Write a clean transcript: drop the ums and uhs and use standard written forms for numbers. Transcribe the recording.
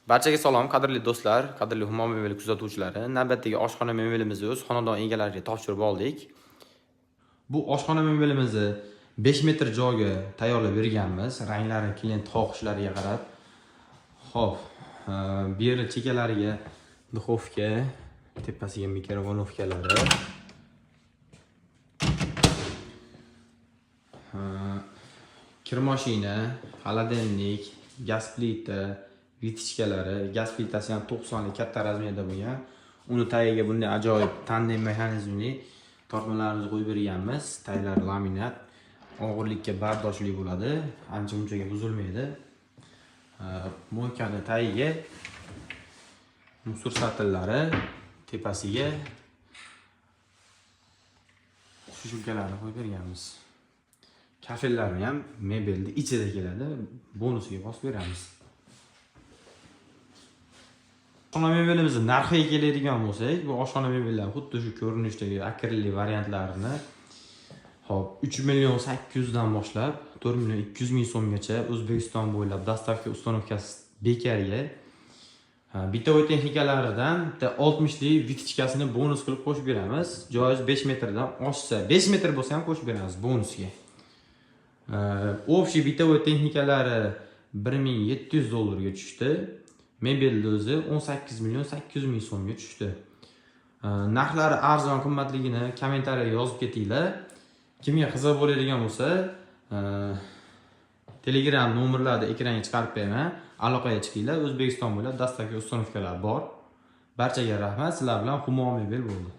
Barchaga salom, qadrli do'stlar, qadrli Humo mebel kuzatuvchilari. Navbatdagi oshxona mebelimizni o'z xonadon egalariga topshirib oldik. Bu oshxona mebelimizni 5 metr joyga tayyorlab berganmiz, ranglari klient xohishlariga qarab. Xo'p, bu yerda chekalariga duxovka, tepasiga mikrovonovkalari, kir mashina, xoladenlik, gaz plita, vitichkalari, gaz plitasi ham 90 lik katta razmerda bo'lgan. Uni tagiga bunday ajoyib tandem mexanizmli tortmalarimizni qo'yib berganmiz. Taglar laminat, og'irlikka bardoshli bo'ladi, ancha-munchaga buzilmaydi. Mo'ykani tagiga musor satillari, tepasiga shushulkalarni qo'yib berganmiz. Kafellarni ham mebelni ichida keladi, bonusiga bosib beramiz. Oshxona mebelimizning narxiga keladigan bo'lsak, bu oshxona mebellar xuddi shu ko'rinishdagi akrili variantlarini 3.800.000 dan boshlab 4.200.000 so'mgacha O'zbekiston bo'ylab dastavka ustanovkasi bekarga bitovoy texnikalaridan 60 lik vitichkasini bonus qilib qo'shib beramiz. Joiz 5 metrdan oshsa, 5 metr bo'lsa ham qo'shib beramiz bonusga. Общий bitovoy texnikalari $1.700 ga tushdi. Mebelni o'zi 18.800.000 so'mga tushdi. Narxlari arzon qimmatligini kommentariyaga yozib ketinglar. Kimga qiziq bo'ladigan bo'lsa, Telegram nomerlarni ekranga chiqarib beraman. Aloqaga chiqinglar. O'zbekiston bo'ylab dastavka ustanovkalar bor. Barchaga rahmat. Sizlar bilan Humo mebel bo'ldi.